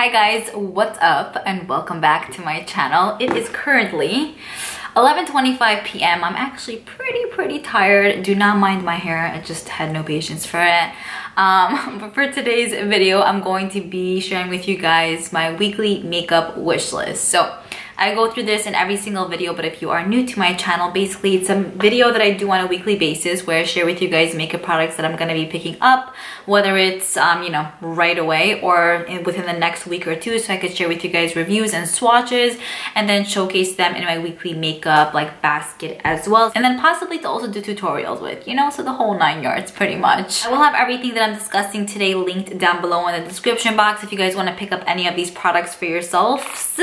Hi guys, what's up and welcome back to my channel. It is currently 11:25 p.m. I'm actually pretty tired. Do not mind my hair, I just had no patience for it. But for today's video, I'm going to be sharing with you guys my weekly makeup wish list. So I go through this in every single video, but if you are new to my channel, basically it's a video that I do on a weekly basis where I share with you guys makeup products that I'm going to be picking up, whether it's you know, right away or within the next week or two, so I could share with you guys reviews and swatches and then showcase them in my weekly makeup like basket as well, and then possibly to also do tutorials with, you know, so the whole 9 yards pretty much. I will have everything that I'm discussing today linked down below in the description box if you guys want to pick up any of these products for yourselves.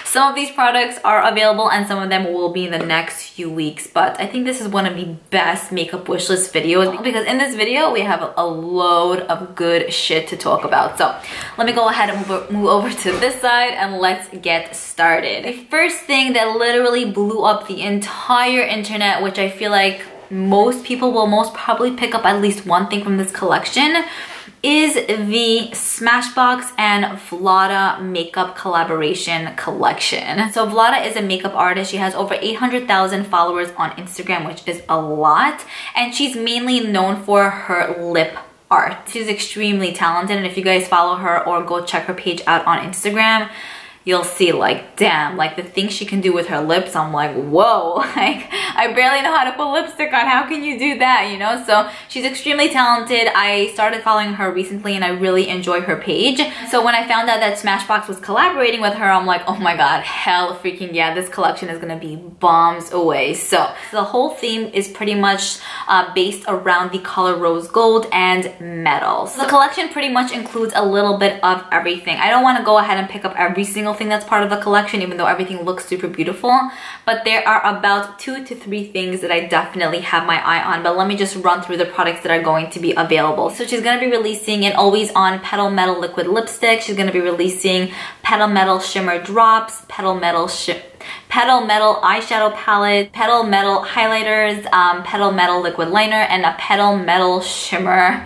Some of these products are available and some of them will be in the next few weeks, but I think this is one of the best makeup wish list videos because in this video we have a load of good shit to talk about. So let me go ahead and move over to this side and let's get started. The first thing that literally blew up the entire internet, which I feel like most people will most probably pick up at least one thing from this collection, is the Smashbox and Vlada makeup collaboration collection. So Vlada is a makeup artist. She has over 800,000 followers on Instagram, which is a lot. And she's mainly known for her lip art. She's extremely talented. And if you guys follow her or go check her page out on Instagram, you'll see like, damn, like the things she can do with her lips, I'm like, whoa, like I barely know how to put lipstick on. How can you do that, you know? So she's extremely talented. I started following her recently and I really enjoy her page. So when I found out that Smashbox was collaborating with her, I'm like, oh my God, hell freaking yeah, this collection is gonna be bombs away. So the whole theme is pretty much based around the color rose gold and metal. So the collection pretty much includes a little bit of everything. I don't wanna go ahead and pick up every single thing that's part of the collection, even though everything looks super beautiful, but there are about 2 to 3 things that I definitely have my eye on. But let me just run through the products that are going to be available. So she's going to be releasing an always on petal metal liquid lipstick. She's going to be releasing petal metal shimmer drops, petal metal eyeshadow palette, petal metal highlighters, petal metal liquid liner, and a petal metal shimmer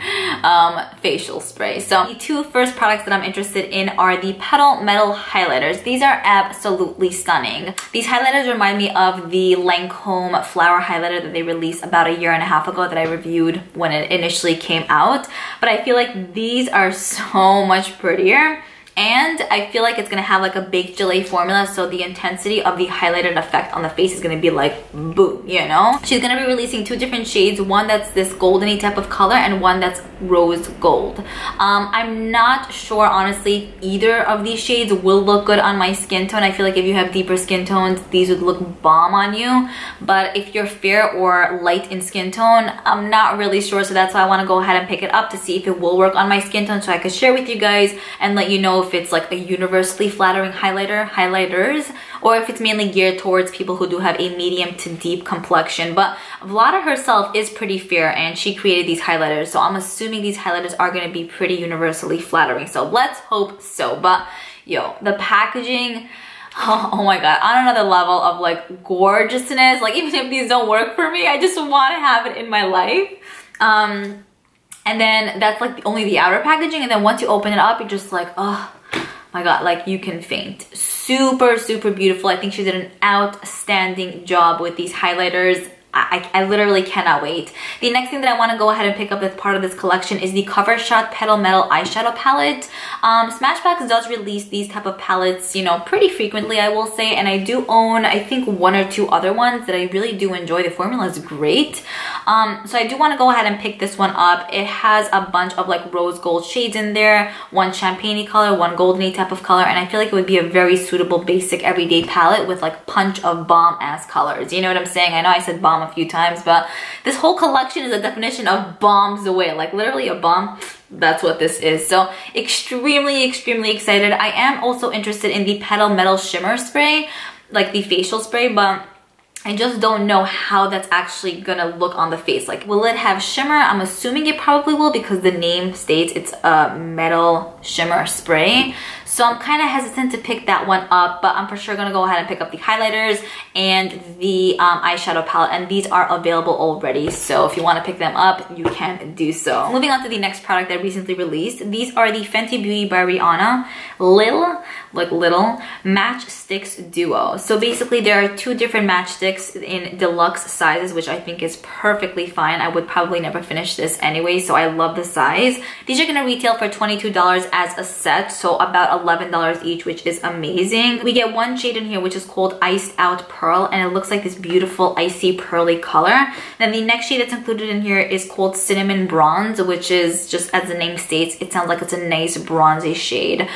facial spray. So the 2 first products that I'm interested in are the petal metal highlighters. These are absolutely stunning. These highlighters remind me of the Lancome flower highlighter that they released about 1.5 years ago that I reviewed when it initially came out. But I feel like these are so much prettier. And I feel like it's gonna have like a baked gelée formula, so the intensity of the highlighted effect on the face is gonna be like boom, you know? She's gonna be releasing 2 different shades, one that's this goldeny type of color and one that's rose gold. I'm not sure, honestly, either of these shades will look good on my skin tone. I feel like if you have deeper skin tones, these would look bomb on you. But if you're fair or light in skin tone, I'm not really sure, so that's why I wanna go ahead and pick it up to see if it will work on my skin tone so I could share with you guys and let you know if it's like a universally flattering highlighters, or if it's mainly geared towards people who do have a medium to deep complexion. But Vlada herself is pretty fair and she created these highlighters, so I'm assuming these highlighters are going to be pretty universally flattering, so let's hope so. But yo, the packaging, oh my God, on another level of like gorgeousness. Like even if these don't work for me, I just want to have it in my life. And then that's like only the outer packaging, and then once you open it up, you're just like, oh my God, like you can faint. Super beautiful. I think she did an outstanding job with these highlighters. I literally cannot wait. The next thing that I want to go ahead and pick up as part of this collection is the Cover Shot Petal Metal Eyeshadow Palette. Smashbox does release these type of palettes, you know, pretty frequently, I will say, and I do own, I think, 1 or 2 other ones that I really do enjoy. The formula is great. So I do want to go ahead and pick this one up. It has a bunch of like rose gold shades in there, 1 champagne-y color, 1 goldeny type of color, and I feel like it would be a very suitable basic everyday palette with like punch of bomb-ass colors. You know what I'm saying? I know I said bomb a few times, but this whole collection is a definition of bombs away, like literally a bomb. That's what this is. So extremely excited. I am also interested in the petal metal shimmer spray, like the facial spray, but I just don't know how that's actually gonna look on the face. Like, will it have shimmer? I'm assuming it probably will because the name states it's a metal shimmer spray. So I'm kind of hesitant to pick that one up, but I'm for sure gonna go ahead and pick up the highlighters and the eyeshadow palette, and these are available already. So if you want to pick them up, you can do so. Moving on to the next product that I recently released. These are the Fenty Beauty by Rihanna Little Matchsticks Duo. So basically there are two different matchsticks in deluxe sizes, which I think is perfectly fine. I would probably never finish this anyway, so I love the size. These are gonna retail for $22 as a set, so about $11 each, which is amazing. We get one shade in here which is called Iced Out Pearl, and it looks like this beautiful icy pearly color. Then the next shade that's included in here is called Cinnamon Bronze, which is just, as the name states, it sounds like it's a nice bronzy shade.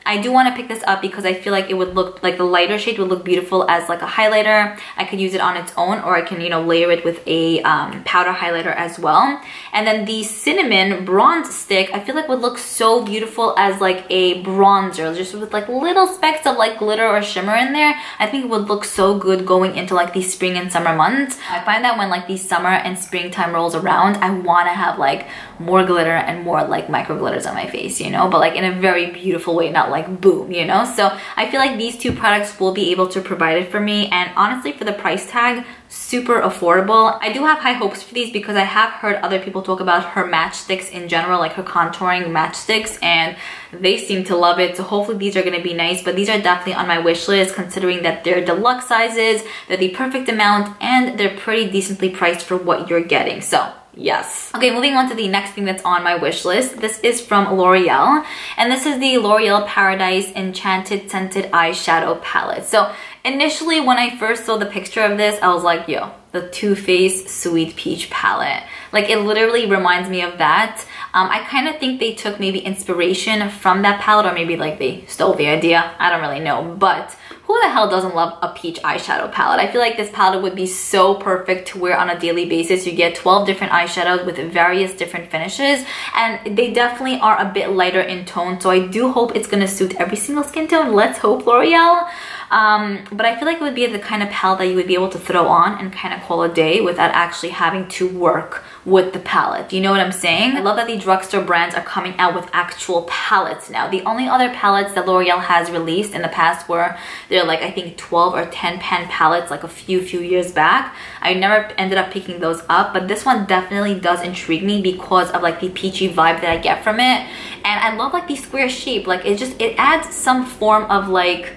I do want to pick this up because I feel like it would look like the lighter shade would look beautiful as like a highlighter. I could use it on its own, or I can, you know, layer it with a powder highlighter as well. And then the Cinnamon Bronze stick, I feel like would look so beautiful as like a bronzer, just with like little specks of like glitter or shimmer in there. I think it would look so good going into like the spring and summer months. I find that when like the summer and springtime rolls around, I want to have like more glitter and more like micro glitters on my face, you know, but like in a very beautiful way, not like boom, you know. So I feel like these two products will be able to provide it for me, and honestly for the price tag, super affordable. I do have high hopes for these because I have heard other people talk about her matchsticks in general, like her contouring matchsticks, and they seem to love it. So hopefully these are going to be nice, but these are definitely on my wish list considering that they're deluxe sizes, they're the perfect amount, and they're pretty decently priced for what you're getting. So yes. Okay, moving on to the next thing that's on my wish list. This is from L'Oreal, and this is the L'Oreal Paradise Enchanted Scented Eyeshadow Palette. So initially when I first saw the picture of this, I was like, yo, the Too Faced Sweet Peach palette. Like, it literally reminds me of that. I kind of think they took maybe inspiration from that palette, or maybe like they stole the idea. I don't really know, but who the hell doesn't love a peach eyeshadow palette? I feel like this palette would be so perfect to wear on a daily basis. You get 12 different eyeshadows with various different finishes, and they definitely are a bit lighter in tone, so I do hope it's gonna suit every single skin tone. Let's hope, L'Oreal. But I feel like it would be the kind of palette that you would be able to throw on and kind of call a day without actually having to work with the palette. You know what I'm saying? I love that the drugstore brands are coming out with actual palettes now. The only other palettes that L'Oreal has released in the past were, they're like, I think 12 or 10 pan palettes like a few years back. I never ended up picking those up, but this one definitely does intrigue me because of like the peachy vibe that I get from it. And I love like the square shape. Like, it adds some form of like,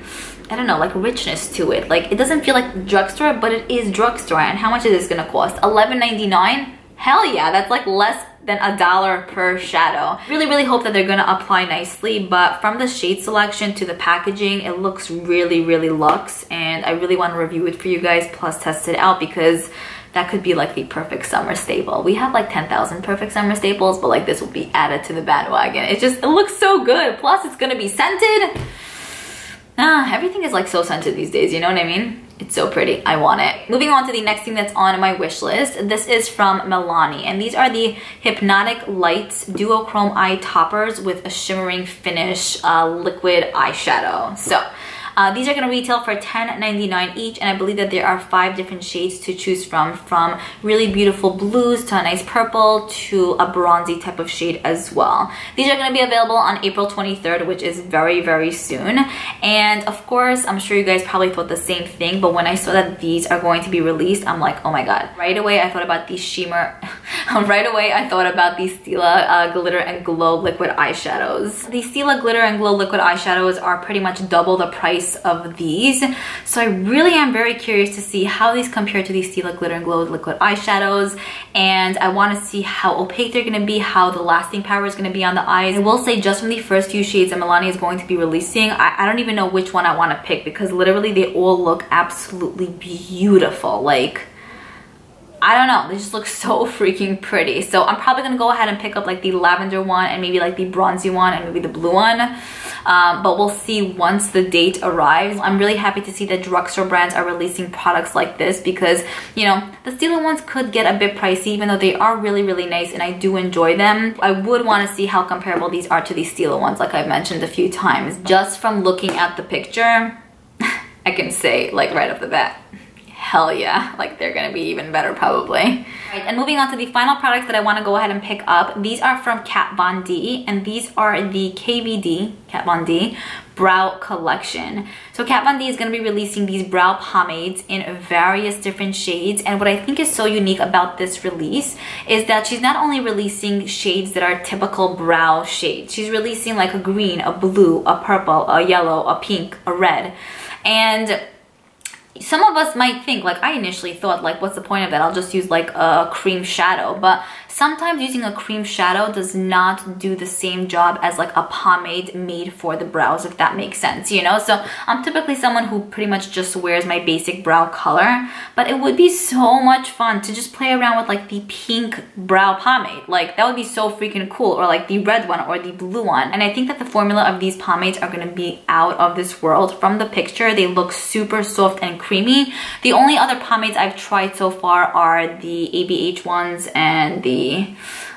I don't know, like richness to it. Like, it doesn't feel like drugstore, but it is drugstore. And how much is this gonna cost? $11.99? Hell yeah, that's like less than $1 per shadow. Really hope that they're gonna apply nicely, but from the shade selection to the packaging, it looks really luxe, and I really want to review it for you guys, plus test it out, because that could be like the perfect summer staple. We have like 10,000 perfect summer staples, but like this will be added to the bandwagon. It looks so good. Plus it's gonna be scented. Everything is like so scented these days, you know what I mean? It's so pretty. I want it. Moving on to the next thing that's on my wish list. This is from Milani, and these are the Hypnotic Lights Duochrome Eye Toppers with a shimmering finish liquid eyeshadow. So these are going to retail for $10.99 each, and I believe that there are 5 different shades to choose from really beautiful blues to a nice purple to a bronzy type of shade as well. These are going to be available on April 23rd, which is very soon. And of course, I'm sure you guys probably thought the same thing, but when I saw that these are going to be released, I'm like, oh my god. Right away, I thought about these shimmer. Right away, I thought about these Stila Glitter and Glow liquid eyeshadows. The Stila Glitter and Glow liquid eyeshadows are pretty much double the price of these, so I really am very curious to see how these compare to these Stila Glitter and Glow liquid eyeshadows, and I want to see how opaque they're going to be, how the lasting power is going to be on the eyes. I will say, just from the first few shades that Milani is going to be releasing, I don't even know which one I want to pick, because literally they all look absolutely beautiful. Like, I don't know, they just look so freaking pretty. So I'm probably gonna go ahead and pick up like the lavender one, and maybe like the bronzy one, and maybe the blue one. But we'll see once the date arrives. I'm really happy to see that drugstore brands are releasing products like this, because, you know, the Stila ones could get a bit pricey, even though they are really nice and I do enjoy them. I would want to see how comparable these are to these Stila ones, like I've mentioned a few times. Just from looking at the picture, I can say, like, right off the bat, hell yeah, like they're gonna be even better probably. Right, and moving on to the final products that I want to go ahead and pick up. These are from Kat Von D, and these are the KVD, Kat Von D, brow collection. So Kat Von D is going to be releasing these brow pomades in various different shades, and what I think is so unique about this release is that she's not only releasing shades that are typical brow shades, she's releasing like a green, a blue, a purple, a yellow, a pink, a red. And some of us might think, like I initially thought, like what's the point of that? I'll just use like a cream shadow. But sometimes using a cream shadow does not do the same job as like a pomade made for the brows, if that makes sense, you know? So I'm typically someone who pretty much just wears my basic brow color, but it would be so much fun to just play around with like the pink brow pomade. Like that would be so freaking cool, or like the red one or the blue one. And I think that the formula of these pomades are going to be out of this world. From the picture, they look super soft and creamy. The only other pomades I've tried so far are the ABH ones and the,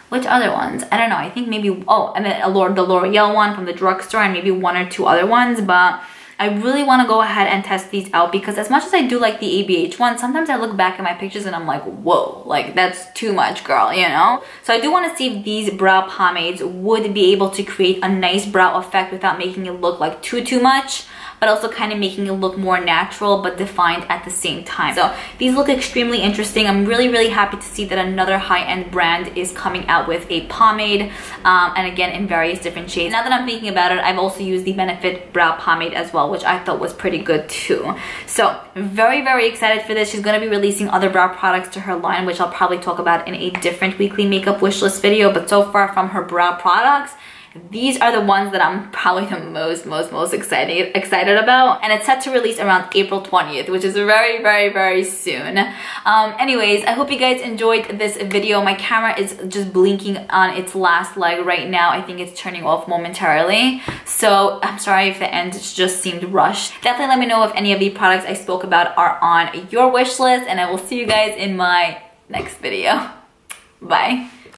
which other ones? I don't know. I think maybe, oh, and then the L'Oreal one from the drugstore, and maybe one or two other ones. But I really want to go ahead and test these out, because as much as I do like the ABH one, sometimes I look back at my pictures and I'm like, whoa, like that's too much, girl, you know? So I do want to see if these brow pomades would be able to create a nice brow effect without making it look like too much, but also kind of making it look more natural but defined at the same time. So these look extremely interesting. I'm really happy to see that another high-end brand is coming out with a pomade, and again in various different shades. Now that I'm thinking about it, I've also used the Benefit brow pomade as well, which I thought was pretty good too. So very excited for this. She's going to be releasing other brow products to her line, which I'll probably talk about in a different weekly makeup wish list video. But so far from her brow products, these are the ones that I'm probably the most excited about, and it's set to release around April 20th, which is very soon. Anyways, I hope you guys enjoyed this video. My camera is just blinking on its last leg right now. I think it's turning off momentarily, so I'm sorry if the end just seemed rushed. Definitely let me know if any of the products I spoke about are on your wish list, and I will see you guys in my next video. Bye.